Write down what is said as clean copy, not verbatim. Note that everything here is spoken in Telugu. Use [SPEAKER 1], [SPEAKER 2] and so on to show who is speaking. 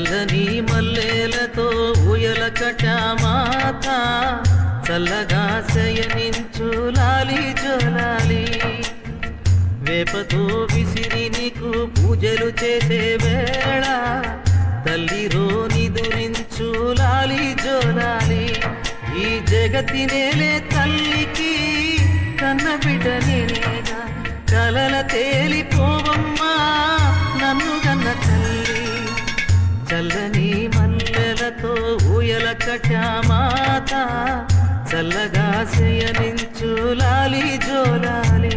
[SPEAKER 1] చల్లని మల్లెలతో ఊయల కటామాత చల్లగా శయనించు లాలి జోలాలి వేపతో విసిరి నీకు పూజలు చేసే వేళ తల్లిరో నిదురించు లాలి జోలాలి ఈ జగతి నేలే తల్లికి కన్న బిడ్డ నేనేగా కలల తేలిపోవమ్మా నన్ను కన్న తల్లి చల్లని మల్లెలతో ఊయల కటామాత చల్లగా శయనించు లాలి జోలాలి